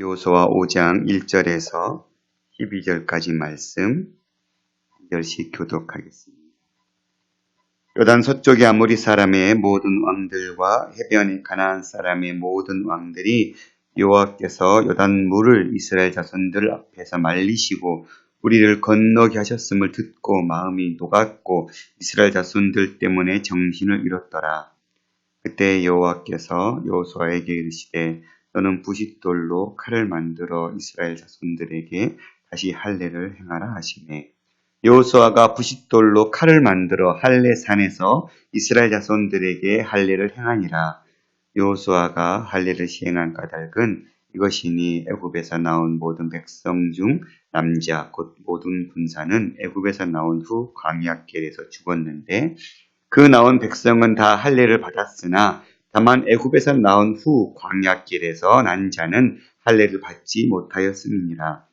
여호수아 5장 1절에서 12절까지 말씀 한 절씩 교독하겠습니다. 요단 서쪽의 아모리 사람의 모든 왕들과 해변의 가나안 사람의 모든 왕들이 여호와께서 요단 물을 이스라엘 자손들 앞에서 말리시고 우리를 건너게 하셨음을 듣고 마음이 녹았고 이스라엘 자손들 때문에 정신을 잃었더라. 그때 여호와께서 여호수아에게 이르시되 너는 부싯돌로 칼을 만들어 이스라엘 자손들에게 다시 할례를 행하라 하시매 여호수아가 부싯돌로 칼을 만들어 할례 산에서 이스라엘 자손들에게 할례를 행하니라. 여호수아가 할례를 시행한 까닭은 이것이니 애굽에서 나온 모든 백성 중 남자 곧 모든 군사는 애굽에서 나온 후 광야 길에서 죽었는데 그 나온 백성은 다 할례를 받았으나 다만 애굽에서 나온 후 광야 길에서 난 자는 할례를 받지 못하였음이니라.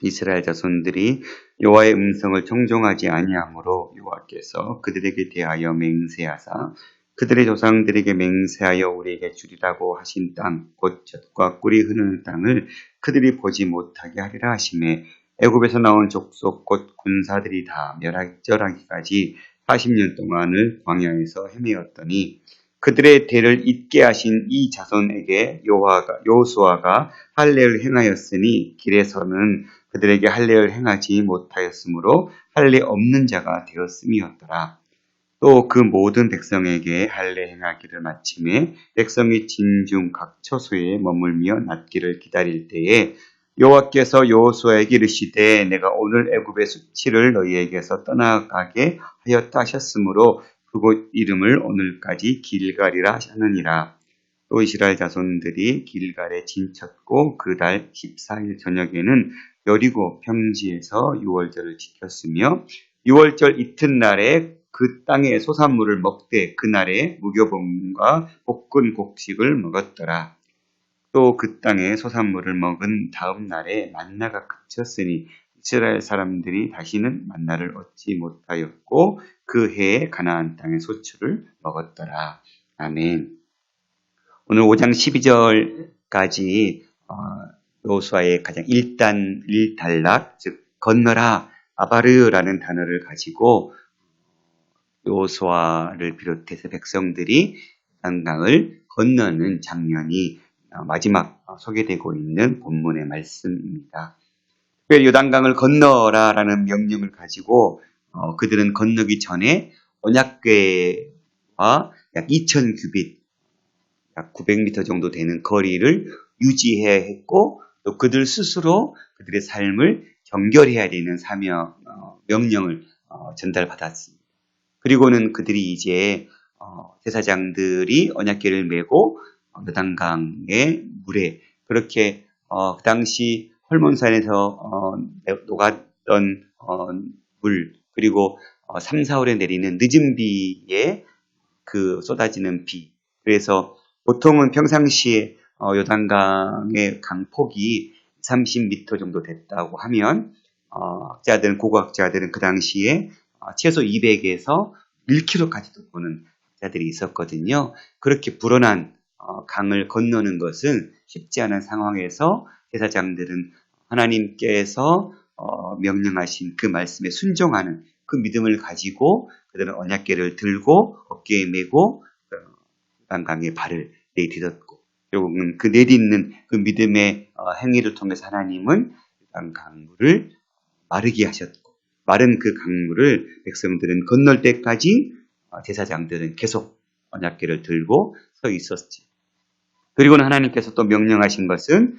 이스라엘 자손들이 여호와의 음성을 청종하지 아니하므로 여호와께서 그들에게 대하여 맹세하사 그들의 조상들에게 맹세하여 우리에게 주리라고 하신 땅 곧 젖과 꿀이 흐르는 땅을 그들이 보지 못하게 하리라 하시매 애굽에서 나온 족속 곧 군사들이 다 멸절하기까지 40년 동안을 광야에서 헤매었더니 그들의 대를 잇게 하신 이 자손에게 여호수아가 할례를 행하였으니 길에서는 그들에게 할례를 행하지 못하였으므로 할례 없는 자가 되었음이었더라. 또 그 모든 백성에게 할례 행하기를 마침에 백성이 진중 각 처소에 머물며 낫기를 기다릴 때에 여호와께서 여호수아에게 이르시되 내가 오늘 애굽의 수치를 너희에게서 떠나가게 하였다 하셨으므로 그곳 이름을 오늘까지 길갈이라 하느니라. 또 이스라엘 자손들이 길갈에 진쳤고 그 달 14일 저녁에는 여리고 평지에서 유월절을 지켰으며 유월절 이튿날에 그 땅의 소산물을 먹되 그날에 무교봉과 볶은 곡식을 먹었더라. 또 그 땅의 소산물을 먹은 다음 날에 만나가 그쳤으니 이스라엘 사람들이 다시는 만나를 얻지 못하였고 그 해에 가나안 땅의 소출을 먹었더라. 아멘. 오늘 5장 12절까지 여호수아의 가장 1단락 즉 건너라 아바르라는 단어를 가지고 여호수아를 비롯해서 백성들이 요단강을 건너는 장면이 마지막 소개되고 있는 본문의 말씀입니다. 특별히 요단강을 건너라라는 명령을 가지고 그들은 건너기 전에 언약궤와 약 2000규빗, 약 900m 정도 되는 거리를 유지해야 했고 또 그들 스스로 그들의 삶을 경결해야 되는 명령을 전달받았습니다. 그리고는 그들이 이제 제사장들이 언약궤를 메고 요단강의 물에 그렇게 그 당시 헐몬산에서 녹았던 물 그리고 3, 4월에 내리는 늦은 비에 그 쏟아지는 비 그래서 보통은 평상시에 요단강의 강폭이 30m 정도 됐다고 하면 고고학자들은 그 당시에 최소 200에서 1km까지도 보는 학자들이 있었거든요. 그렇게 불어난 강을 건너는 것은 쉽지 않은 상황에서 제사장들은 하나님께서 명령하신 그 말씀에 순종하는 그 믿음을 가지고 그들은 언약궤를 들고 어깨에 메고 요단강에 발을 내딛었고 결국은 그 내딛는 그 믿음의 행위를 통해서 하나님은 요단강물을 마르게 하셨고 마른 그 강물을 백성들은 건널 때까지 제사장들은 계속 언약궤를 들고 서 있었지. 그리고는 하나님께서 또 명령하신 것은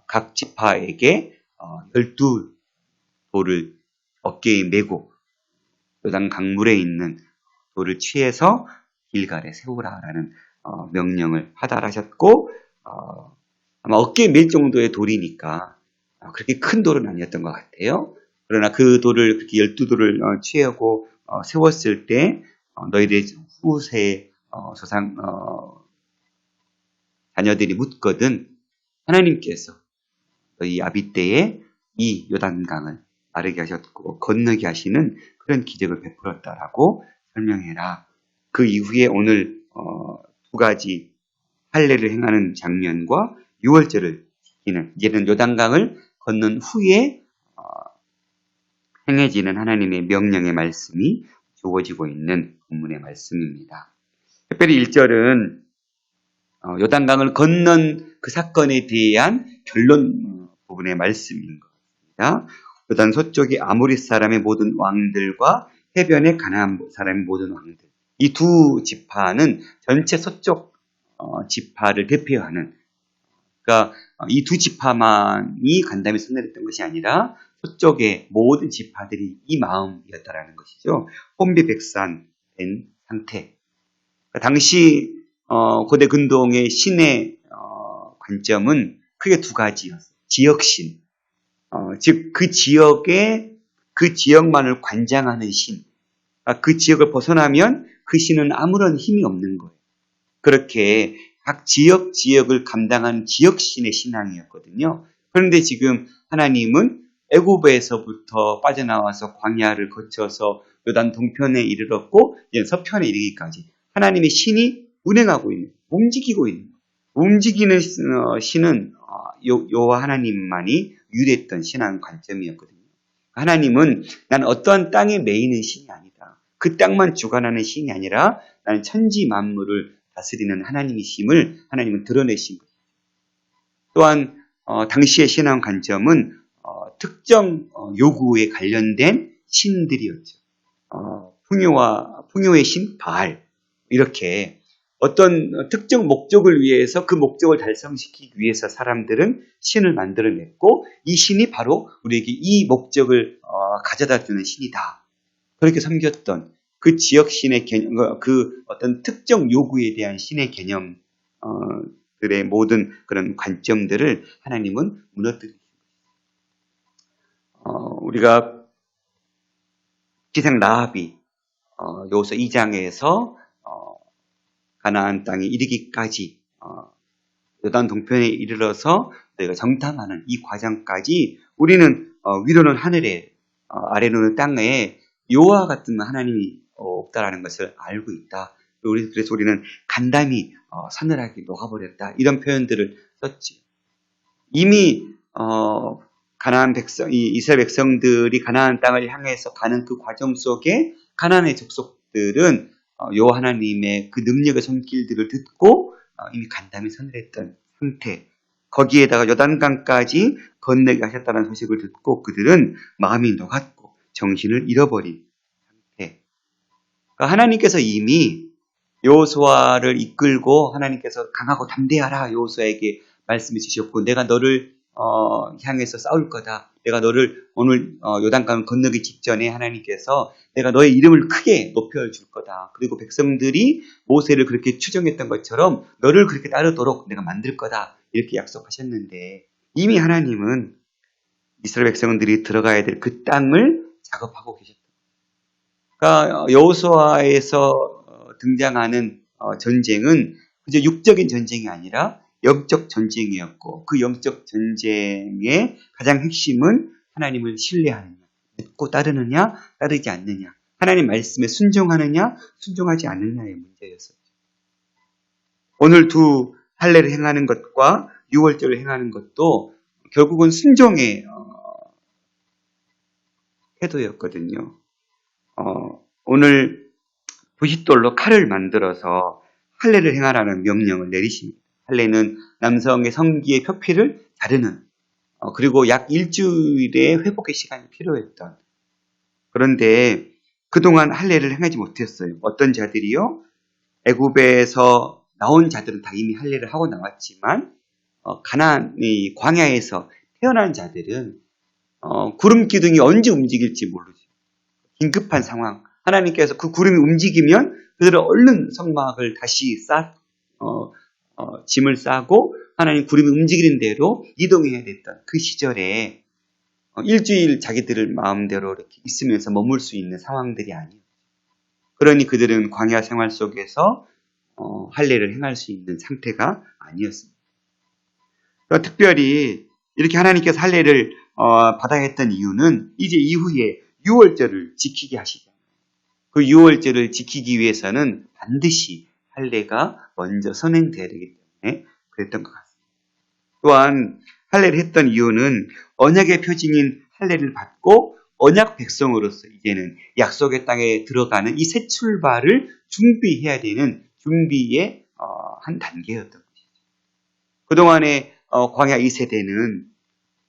각 지파에게 12돌을 어깨에 메고 요단 강물에 있는 돌을 취해서 길갈에 세우라라는 명령을 하달하셨고 아마 어깨에 맬 정도의 돌이니까 그렇게 큰 돌은 아니었던 것 같아요. 그러나 그 돌을 그렇게 12돌을 취하고 세웠을 때 너희들의 후세 자녀들이 묻거든 하나님께서 너희 아비 때에 이 요단강을 마르게 하셨고 건너게 하시는 그런 기적을 베풀었다라고 설명해라. 그 이후에 오늘 두 가지 할례를 행하는 장면과 유월절을 지키는, 이제는 요단강을 건넌 후에 행해지는 하나님의 명령의 말씀이 주어지고 있는 본문의 말씀입니다. 특별히 1절은 요단강을 건넌 그 사건에 대한 결론 부분의 말씀인 것 같습니다. 요단 서쪽의 아모리 사람의 모든 왕들과 해변의 가나안 사람의 모든 왕들, 이 두 지파는 전체 서쪽 지파를 대표하는, 그러니까 이 두 지파만이 간담이 선언했던 것이 아니라 서쪽의 모든 지파들이 이 마음이었다라는 것이죠. 혼비백산된 상태. 당시 고대 근동의 신의 관점은 크게 두 가지였어요. 지역신, 즉 그 지역만을 관장하는 신. 그 지역을 벗어나면 그 신은 아무런 힘이 없는 거예요. 그렇게 각 지역을 감당하는 지역신의 신앙이었거든요. 그런데 지금 하나님은 애굽에서부터 빠져나와서 광야를 거쳐서 요단 동편에 이르렀고 이제 서편에 이르기까지 하나님의 신이 운행하고 있는, 움직이고 있는, 움직이는 신은 여호와 하나님만이 유리했던 신앙 관점이었거든요. 하나님은 난 어떠한 땅에 매이는 신이 아니다. 그 땅만 주관하는 신이 아니라 나는 천지 만물을 다스리는 하나님이심을 하나님은 드러내신 것입니다. 또한 당시의 신앙 관점은 특정 요구에 관련된 신들이었죠. 풍요의 신 바알, 이렇게 어떤 특정 목적을 위해서 그 목적을 달성시키기 위해서 사람들은 신을 만들어냈고 이 신이 바로 우리에게 이 목적을 가져다 주는 신이다. 그렇게 섬겼던 그 지역 신의 개념, 그 어떤 특정 요구에 대한 신의 개념, 들의 모든 그런 관점들을 하나님은 무너뜨리십니다. 우리가 기생 라합이 여호수아 2장에서 가나안 땅에 이르기까지 요단 동편에 이르러서 너희가 정탐하는 이 과정까지 우리는 위로는 하늘에 아래로는 땅에 여호와 같은 하나님이 없다라는 것을 알고 있다. 그래서 우리는 간담이 서늘하게 녹아버렸다. 이런 표현들을 썼지. 이미 가나안 백성, 이스라엘 백성들이 가나안 땅을 향해서 가는 그 과정 속에 가나안의 족속들은 여호와 하나님의 그 능력의 손길들을 듣고 이미 간담이 서늘했던 상태. 거기에다가 요단강까지 건너게 하셨다는 소식을 듣고 그들은 마음이 녹았고 정신을 잃어버린 상태. 그러니까 하나님께서 이미 여호수아를 이끌고 하나님께서 강하고 담대하라 여호수아에게 말씀해 주셨고 내가 너를 향해서 싸울 거다. 내가 너를 오늘 요단강을 건너기 직전에 하나님께서 내가 너의 이름을 크게 높여줄 거다. 그리고 백성들이 모세를 그렇게 추종했던 것처럼 너를 그렇게 따르도록 내가 만들 거다. 이렇게 약속하셨는데 이미 하나님은 이스라엘 백성들이 들어가야 될 그 땅을 작업하고 계셨다. 그러니까 여호수아에서 등장하는 전쟁은 그저 육적인 전쟁이 아니라 영적 전쟁이었고 그 영적 전쟁의 가장 핵심은 하나님을 신뢰하느냐, 믿고 따르느냐, 따르지 않느냐, 하나님 말씀에 순종하느냐, 순종하지 않느냐의 문제였었죠. 오늘 두 할례를 행하는 것과 유월절을 행하는 것도 결국은 순종의 태도였거든요. 오늘 부싯돌로 칼을 만들어서 할례를 행하라는 명령을 내리십니다. 할례는 남성의 성기의 표피를 자르는 그리고 약 일주일의 회복의 시간이 필요했던 그런데 그동안 할례를 행하지 못했어요. 어떤 자들이요? 애굽에서 나온 자들은 다 이미 할례를 하고 나왔지만 가나안의 광야에서 태어난 자들은 구름 기둥이 언제 움직일지 모르죠. 긴급한 상황. 하나님께서 그 구름이 움직이면 그들은 얼른 성막을 다시 짐을 싸고 하나님 구름이 움직이는 대로 이동해야 됐던 그 시절에 일주일 자기들을 마음대로 이렇게 있으면서 머물 수 있는 상황들이 아니에요. 그러니 그들은 광야 생활 속에서 할례를 행할 수 있는 상태가 아니었습니다. 특별히 이렇게 하나님께서 할례를 받아야 했던 이유는 이제 이후에 유월절을 지키게 하시잖아요. 그 유월절을 지키기 위해서는 반드시 할례가 먼저 선행되어야 되기 때문에 그랬던 것 같습니다. 또한 할례를 했던 이유는 언약의 표징인 할례를 받고 언약 백성으로서 이제는 약속의 땅에 들어가는 이 새 출발을 준비해야 되는 준비의 한 단계였던 것이죠. 그동안의 광야 2세대는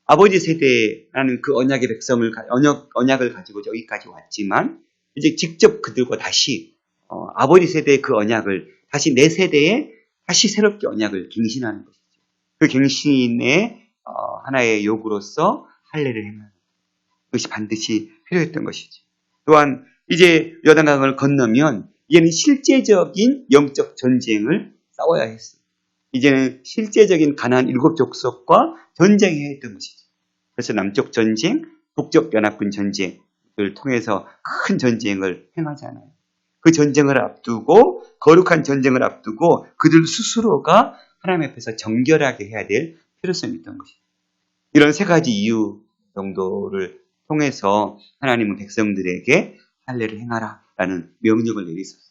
아버지 세대라는 그 언약의 백성을 언약을 가지고 여기까지 왔지만 이제 직접 그들과 다시 아버지 세대의 그 언약을 다시 내 세대에 다시 새롭게 언약을 갱신하는 것이죠. 그 갱신의 하나의 요구로서 할례를 행하는 것이 반드시 필요했던 것이죠. 또한 이제 요단강을 건너면 이제는 실제적인 영적 전쟁을 싸워야 했어요. 이제는 실제적인 가나안 7족속과 전쟁해야 했던 것이죠. 그래서 남쪽 전쟁, 북쪽 연합군 전쟁을 통해서 큰 전쟁을 행하잖아요. 그 전쟁을 앞두고 거룩한 전쟁을 앞두고 그들 스스로가 하나님 앞에서 정결하게 해야 될 필요성이 있던 것이죠. 이런 세 가지 이유 정도를 통해서 하나님은 백성들에게 할례를 행하라라는 명령을 내리셨어요.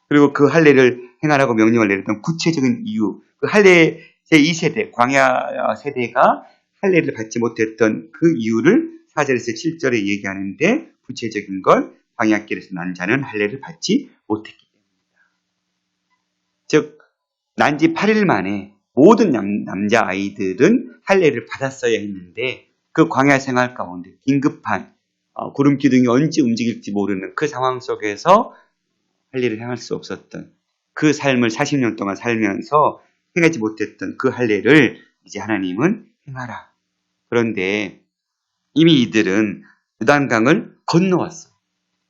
그리고 그 할례를 행하라고 명령을 내렸던 구체적인 이유, 그 할례 제2세대, 광야 세대가 할례를 받지 못했던 그 이유를 4절에서 7절에 얘기하는데 구체적인 건 광야길에서 난 자는 할례를 받지 못했기 때문이다. 즉 난 지 8일 만에 모든 남자아이들은 할례를 받았어야 했는데 그 광야 생활 가운데 긴급한 구름 기둥이 언제 움직일지 모르는 그 상황 속에서 할례를 행할 수 없었던 그 삶을 40년 동안 살면서 행하지 못했던 그 할례를 이제 하나님은 행하라. 그런데 이미 이들은 요단강을 건너왔어.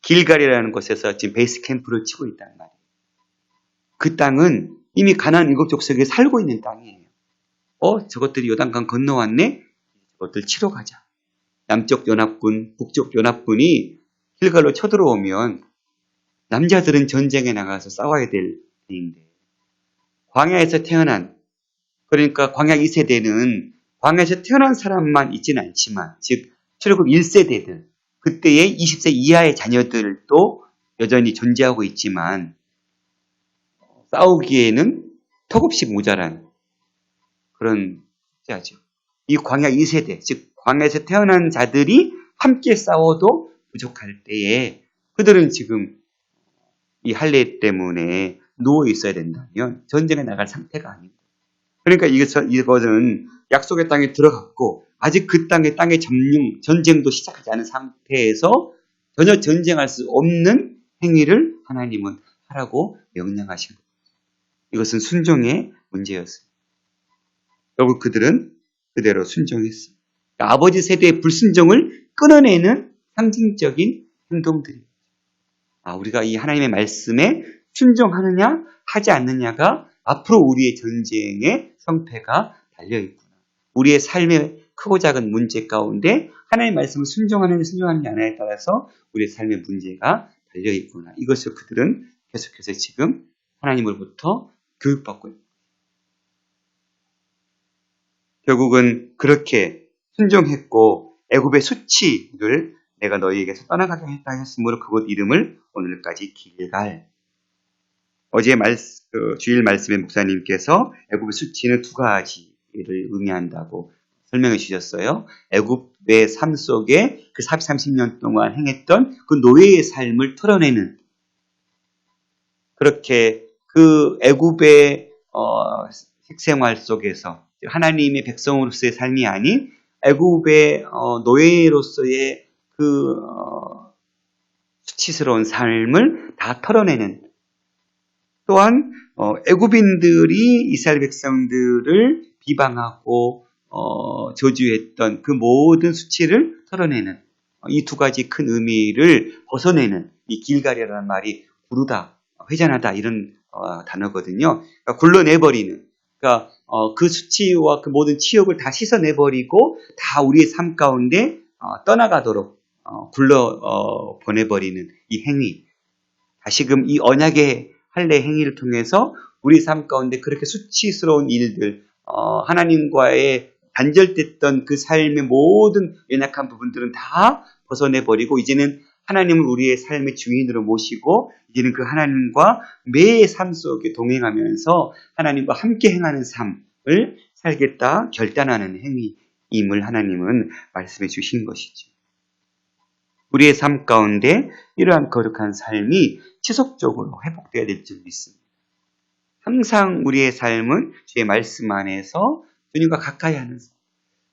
길갈이라는 곳에서 지금 베이스 캠프를 치고 있단 말이에요. 그 땅은 이미 가나안 7족속에 살고 있는 땅이에요. 저것들이 요단강 건너왔네? 저것들 치러 가자. 남쪽 연합군, 북쪽 연합군이 길갈로 쳐들어오면 남자들은 전쟁에 나가서 싸워야 될 때인데 광야에서 태어난, 그러니까 광야 2세대는 광야에서 태어난 사람만 있지는 않지만 즉 출애굽 1세대들, 그때의 20세 이하의 자녀들도 여전히 존재하고 있지만 싸우기에는 턱없이 모자란 그런 숫자죠. 이 광야 2세대, 즉 광야에서 태어난 자들이 함께 싸워도 부족할 때에 그들은 지금 이 할례 때문에 누워 있어야 된다면 전쟁에 나갈 상태가 아닙니다. 그러니까 이것은 약속의 땅에 들어갔고 아직 그 땅의 전쟁도 시작하지 않은 상태에서 전혀 전쟁할 수 없는 행위를 하나님은 하라고 명령하신 겁니다. 이것은 순종의 문제였습니다. 결국 그들은 그대로 순종했습니다. 그러니까 아버지 세대의 불순종을 끊어내는 상징적인 행동들입니다. 우리가 이 하나님의 말씀에 순종하느냐 하지 않느냐가 앞으로 우리의 전쟁의 성패가 달려있구나. 우리의 삶의 크고 작은 문제 가운데 하나님의 말씀을 순종하느냐 순종하느냐 하냐에 따라서 우리의 삶의 문제가 달려있구나. 이것을 그들은 계속해서 지금 하나님으로부터 교육받고 있습니다. 결국은 그렇게 순종했고 애굽의 수치를 내가 너희에게서 떠나가게 했다 했으므로 그곳 이름을 오늘까지 길갈. 어제 주일 말씀의 목사님께서 애굽의 수치는 두 가지를 의미한다고 설명해 주셨어요. 애굽의 삶 속에 그 30년 동안 행했던 그 노예의 삶을 털어내는, 그렇게 그 애굽의 식생활 속에서 하나님의 백성으로서의 삶이 아닌 애굽의 노예로서의 그 수치스러운 삶을 다 털어내는, 또한 애굽인들이 이스라엘 백성들을 비방하고 저주했던 그 모든 수치를 털어내는 이 두 가지 큰 의미를 벗어내는 이 길갈이라는 말이 구르다, 회전하다 이런 단어거든요. 그러니까 굴러내버리는, 그러니까 그 수치와 그 모든 치욕을 다 씻어내버리고 다 우리의 삶 가운데 떠나가도록 보내버리는 이 행위. 다시금 이 언약의 할례 행위를 통해서 우리 삶 가운데 그렇게 수치스러운 일들, 하나님과의 단절됐던 그 삶의 모든 연약한 부분들은 다 벗어내버리고 이제는 하나님을 우리의 삶의 주인으로 모시고 이제는 그 하나님과 매의 삶 속에 동행하면서 하나님과 함께 행하는 삶을 살겠다 결단하는 행위임을 하나님은 말씀해 주신 것이죠. 우리의 삶 가운데 이러한 거룩한 삶이 지속적으로 회복되어야 될 줄 믿습니다. 항상 우리의 삶은 주의 말씀 안에서 주님과 가까이 하는 삶.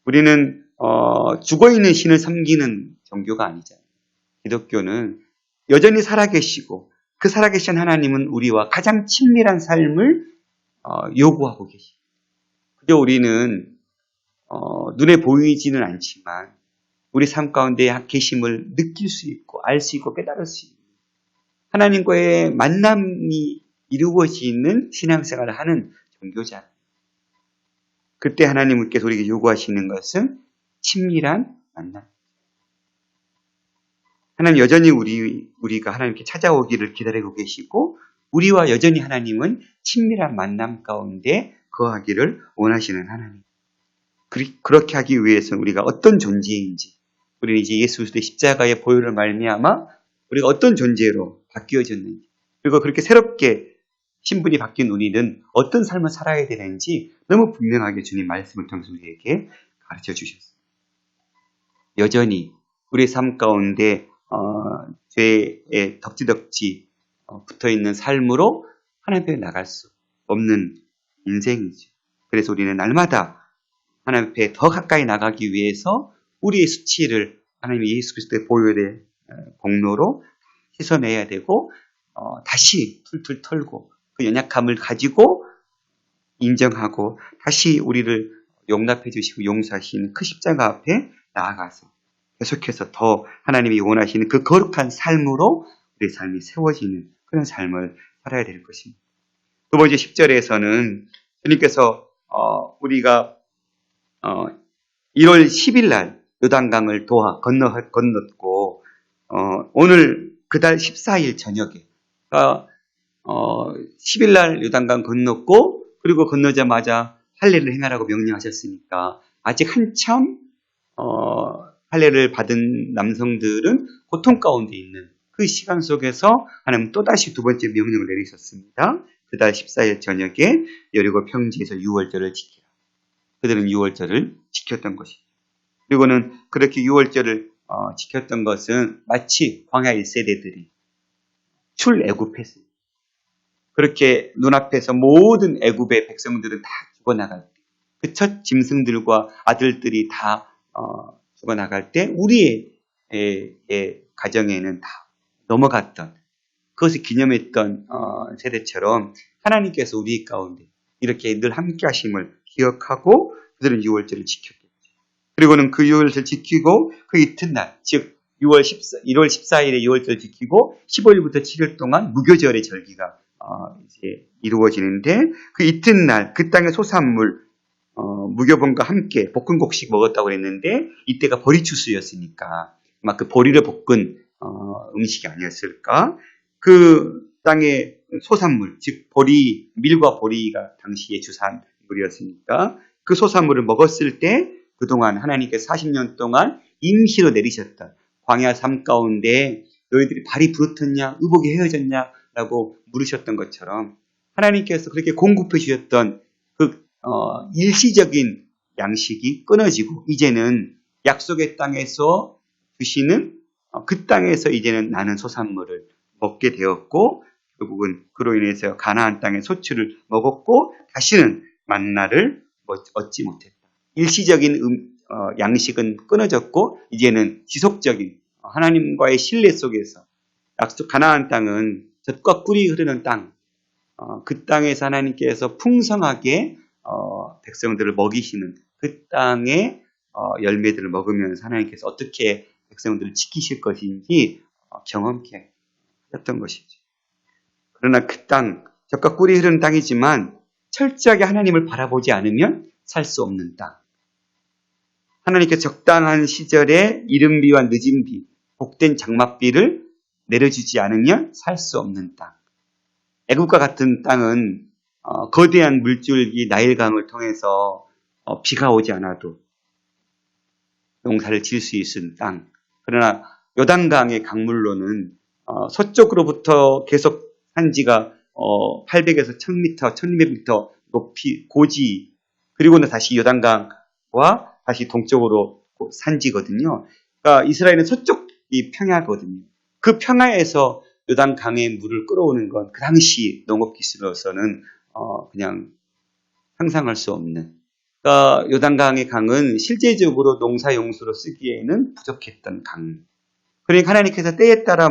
우리는 죽어있는 신을 섬기는 종교가 아니잖아요. 기독교는 여전히 살아계시고 그 살아계신 하나님은 우리와 가장 친밀한 삶을 요구하고 계십니다. 그저 우리는 눈에 보이지는 않지만 우리 삶 가운데 계심을 느낄 수 있고 알 수 있고 깨달을 수 있는 하나님과의 만남이 이루어지는 신앙생활을 하는 종교잖아요. 그때 하나님께서 우리에게 요구하시는 것은 친밀한 만남. 하나님 여전히 우리가 하나님께 찾아오기를 기다리고 계시고 우리와 여전히 하나님은 친밀한 만남 가운데 거하기를 원하시는 하나님. 그렇게 하기 위해서는 우리가 어떤 존재인지 우리는 이제 예수 그리스도의 십자가의 보혈을 말미암아 우리가 어떤 존재로 바뀌어졌는지 그리고 그렇게 새롭게 신분이 바뀐 우리는 어떤 삶을 살아야 되는지 너무 분명하게 주님 말씀을 통해서 우리에게 가르쳐 주셨습니다. 여전히 우리의 삶 가운데 죄에 덕지덕지 붙어있는 삶으로 하나님 앞에 나갈 수 없는 인생이죠. 그래서 우리는 날마다 하나님 앞에 더 가까이 나가기 위해서 우리의 수치를 하나님 예수 그리스도의 보혈의 공로로 씻어내야 되고 다시 툴툴 털고 그 연약함을 가지고 인정하고 다시 우리를 용납해 주시고 용서하시는 그 십자가 앞에 나아가서 계속해서 더 하나님이 원하시는 그 거룩한 삶으로 우리의 삶이 세워지는 그런 삶을 살아야 될 것입니다. 두 번째 10절에서는 주님께서 우리가 1월 10일 날 요단강을 건넜고 오늘 그달 14일 저녁에 10일 날 요단강 건넜고 그리고 건너자마자 할례를 행하라고 명령하셨으니까 아직 한참 할례를 받은 남성들은 고통 가운데 있는 그 시간 속에서 하나님은 또다시 두 번째 명령을 내리셨습니다. 그달 14일 저녁에 여리고 평지에서 유월절을 지키라. 그들은 유월절을 지켰던 것이죠. 그리고는 그렇게 유월절을 지켰던 것은 마치 광야 1세대들이 출애굽했어요. 그렇게 눈앞에서 모든 애굽의 백성들은 다 죽어나갈 때, 그 첫 짐승들과 아들들이 다 죽어나갈 때 우리의 가정에는 다 넘어갔던 그것을 기념했던 세대처럼 하나님께서 우리 가운데 이렇게 늘 함께 하심을 기억하고 그들은 유월절을 지켰겠죠. 그리고는 그 유월절 지키고 그 이튿날 즉 1월 14일에 유월절을 지키고 15일부터 7일 동안 무교절의 절기가 이제 이루어지는데 그 이튿날 그 땅의 소산물 무교본과 함께 볶은 곡식 먹었다고 그랬는데 이때가 보리추수였으니까 아마 그 보리를 볶은 음식이 아니었을까. 그 땅의 소산물 즉 보리 밀과 보리가 당시의 주산물이었으니까 그 소산물을 먹었을 때 그동안 하나님께서 40년 동안 임시로 내리셨던 광야 삶 가운데 너희들이 발이 부르텄냐 의복이 헤어졌냐 라고 물으셨던 것처럼 하나님께서 그렇게 공급해 주셨던 그 일시적인 양식이 끊어지고 이제는 약속의 땅에서 주시는 그 땅에서 이제는 나는 소산물을 먹게 되었고 결국은 그로 인해서 가나안 땅의 소출을 먹었고 다시는 만나를 얻지 못했다. 일시적인 양식은 끊어졌고 이제는 지속적인 하나님과의 신뢰 속에서 약속 가나안 땅은 젖과 꿀이 흐르는 땅, 그 땅에서 하나님께서 풍성하게 백성들을 먹이시는 그 땅의 열매들을 먹으면서 하나님께서 어떻게 백성들을 지키실 것인지 경험케 했던 것이죠. 그러나 그 땅, 젖과 꿀이 흐르는 땅이지만 철저하게 하나님을 바라보지 않으면 살 수 없는 땅. 하나님께 적당한 시절에 이른 비와 늦은 비, 복된 장맛비를 내려주지 않으면 살 수 없는 땅. 애국과 같은 땅은 거대한 물줄기 나일강을 통해서 비가 오지 않아도 농사를 지을 수 있는 땅. 그러나 요단강의 강물로는 서쪽으로부터 계속 산지가 800에서 1000m, 1200m 높이 고지 그리고 다시 요단강과 다시 동쪽으로 산지거든요. 그러니까 이스라엘은 서쪽이 평야거든요. 그 평야에서 요단강의 물을 끌어오는 건 그 당시 농업 기술로서는 그냥 상상할 수 없는. 그러니까 요단강의 강은 실제적으로 농사 용수로 쓰기에는 부족했던 강. 그러니까 하나님께서 때에 따라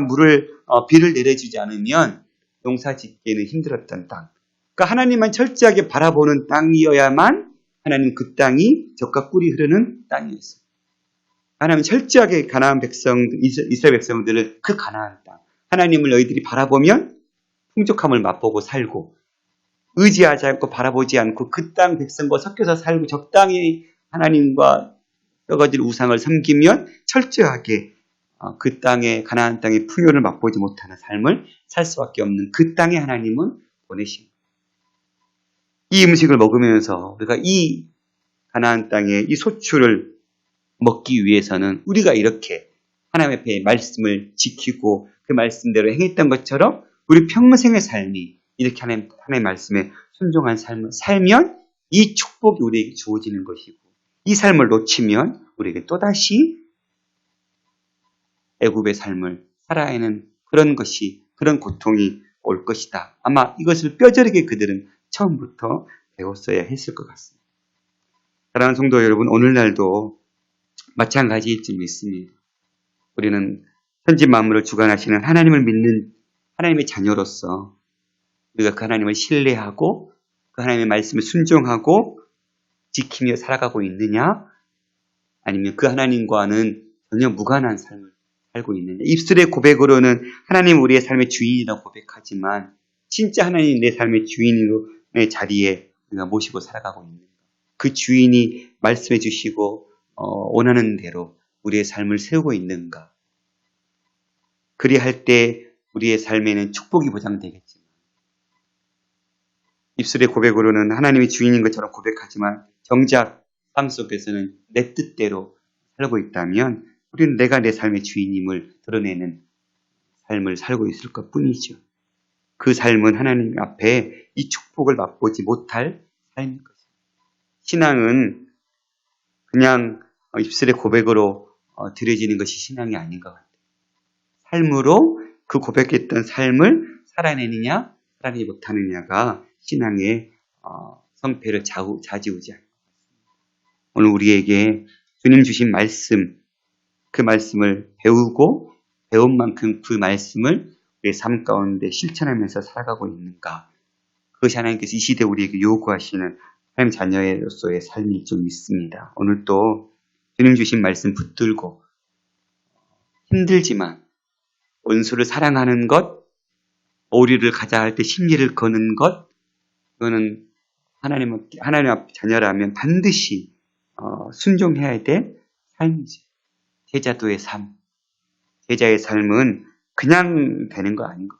비를 내려주지 않으면 농사 짓기에는 힘들었던 땅. 그러니까 하나님만 철저하게 바라보는 땅이어야만 하나님 그 땅이 젖과 꿀이 흐르는 땅이었어요. 하나님 철저하게 이스라엘 백성들을 그 가나안 땅, 하나님을 너희들이 바라보면 풍족함을 맛보고 살고 의지하지 않고 바라보지 않고 그 땅 백성과 섞여서 살고 적당히 하나님과 썩어질 우상을 섬기면 철저하게 그 땅의 가나안 땅의 풍요를 맛보지 못하는 삶을 살 수밖에 없는 그 땅에 하나님은 보내신 이 음식을 먹으면서 우리가 이 가나안 땅의 이 소출을 먹기 위해서는 우리가 이렇게 하나님 앞에 말씀을 지키고 그 말씀대로 행했던 것처럼 우리 평생의 삶이 이렇게 하나님의 말씀에 순종한 삶을 살면 이 축복이 우리에게 주어지는 것이고 이 삶을 놓치면 우리에게 또다시 애굽의 삶을 살아야 하는 그런 고통이 올 것이다. 아마 이것을 뼈저리게 그들은 처음부터 배웠어야 했을 것 같습니다. 사랑하는 성도 여러분, 오늘날도 마찬가지일 줄 믿습니다. 우리는 천지 만물을 주관하시는 하나님을 믿는 하나님의 자녀로서 우리가 그 하나님을 신뢰하고 그 하나님의 말씀을 순종하고 지키며 살아가고 있느냐? 아니면 그 하나님과는 전혀 무관한 삶을 살고 있느냐? 입술의 고백으로는 하나님 우리의 삶의 주인이라고 고백하지만 진짜 하나님 내 삶의 주인의 자리에 우리가 모시고 살아가고 있는가? 그 주인이 말씀해 주시고 원하는 대로 우리의 삶을 세우고 있는가? 그리할 때 우리의 삶에는 축복이 보장되겠지만 입술의 고백으로는 하나님이 주인인 것처럼 고백하지만 정작 삶 속에서는 내 뜻대로 살고 있다면 우리는 내가 내 삶의 주인임을 드러내는 삶을 살고 있을 것 뿐이죠. 그 삶은 하나님 앞에 이 축복을 맛보지 못할 삶인 것입니다. 신앙은 그냥 입술의 고백으로 드려지는 것이 신앙이 아닌 것 같아요. 삶으로 그 고백했던 삶을 살아내느냐, 살아내지 못하느냐가 신앙의 성패를 좌지우지할 것 같습니다. 오늘 우리에게 주님 주신 말씀, 그 말씀을 배우고 배운 만큼 그 말씀을 우리의 삶 가운데 실천하면서 살아가고 있는가? 그것이 하나님께서 이 시대에 우리에게 요구하시는 하나님 자녀로서의 삶일 줄 믿습니다. 오늘 또 주님 주신 말씀 붙들고 힘들지만 원수를 사랑하는 것, 오리를 가자 할 때 심리를 거는 것, 그거는 하나님 앞 자녀라면 반드시 순종해야 될 삶이죠. 제자도의 삶. 제자의 삶은 그냥 되는 거 아닌 것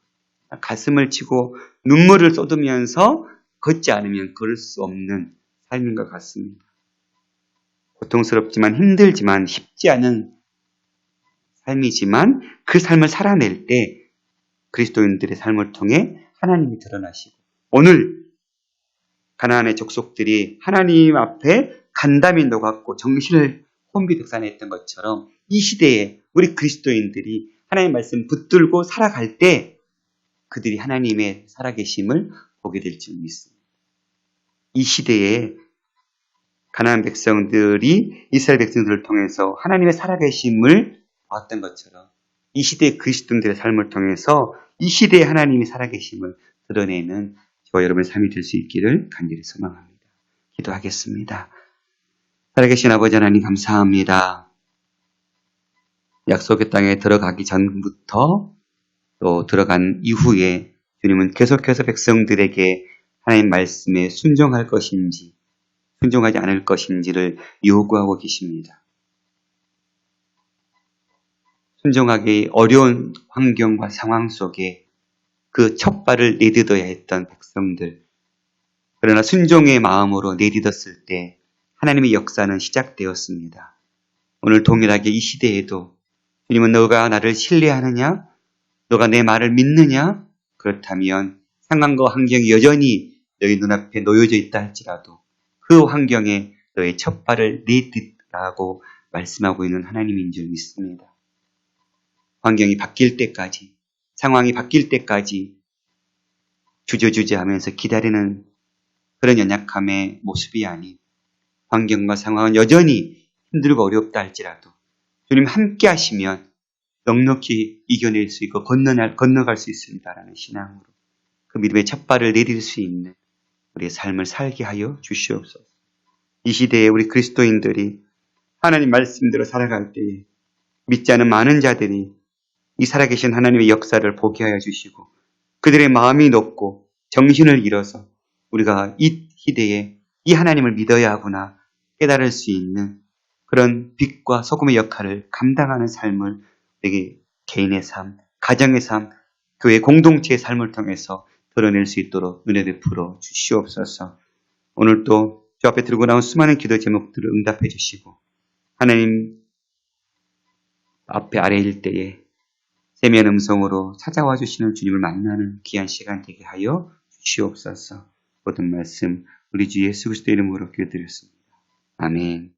같아요. 가슴을 치고 눈물을 쏟으면서 걷지 않으면 걸을 수 없는 삶인 것 같습니다. 고통스럽지만 힘들지만 쉽지 않은 삶이지만 그 삶을 살아낼 때 그리스도인들의 삶을 통해 하나님이 드러나시고 오늘 가나안의 족속들이 하나님 앞에 간담이 녹았고 정신을 혼비백산했던 것처럼 이 시대에 우리 그리스도인들이 하나님의 말씀 붙들고 살아갈 때 그들이 하나님의 살아계심을 보게 될 줄 믿습니다. 이 시대에 가나안 백성들이 이스라엘 백성들을 통해서 하나님의 살아계심을 봤던 것처럼 이 시대의 그리스도인들의 삶을 통해서 이 시대에 하나님이 살아계심을 드러내는 저와 여러분의 삶이 될 수 있기를 간절히 소망합니다. 기도하겠습니다. 살아계신 아버지 하나님 감사합니다. 약속의 땅에 들어가기 전부터 또 들어간 이후에 주님은 계속해서 백성들에게 하나님 말씀에 순종할 것인지 순종하지 않을 것인지를 요구하고 계십니다. 순종하기 어려운 환경과 상황 속에 그 첫 발을 내딛어야 했던 백성들. 그러나 순종의 마음으로 내딛었을 때 하나님의 역사는 시작되었습니다. 오늘 동일하게 이 시대에도 주님은 너가 나를 신뢰하느냐? 너가 내 말을 믿느냐? 그렇다면 상황과 환경이 여전히 너희 눈앞에 놓여져 있다 할지라도 그 환경에 너의 첫 발을 내딛라고 말씀하고 있는 하나님인 줄 믿습니다. 환경이 바뀔 때까지, 상황이 바뀔 때까지 주저주저하면서 기다리는 그런 연약함의 모습이 아닌 환경과 상황은 여전히 힘들고 어렵다 할지라도 주님 함께 하시면 넉넉히 이겨낼 수 있고 건너갈 수 있습니다라는 신앙으로 그 믿음의 첫 발을 내릴 수 있는 우리의 삶을 살게 하여 주시옵소서. 이 시대에 우리 그리스도인들이 하나님 말씀대로 살아갈 때에 믿지 않은 많은 자들이 이 살아계신 하나님의 역사를 보게 하여 주시고 그들의 마음이 높고 정신을 잃어서 우리가 이 시대에 이 하나님을 믿어야 하구나 깨달을 수 있는 그런 빛과 소금의 역할을 감당하는 삶을 우리 개인의 삶, 가정의 삶, 교회 공동체의 삶을 통해서 드러낼 수 있도록 은혜 베풀어 주시옵소서. 오늘 또 주 앞에 들고 나온 수많은 기도 제목들을 응답해 주시고 하나님 앞에 아래일 때에 세미한 음성으로 찾아와 주시는 주님을 만나는 귀한 시간 되게 하여 주시옵소서. 모든 말씀 우리 주 예수 그리스도 이름으로 기도드렸습니다. 아멘.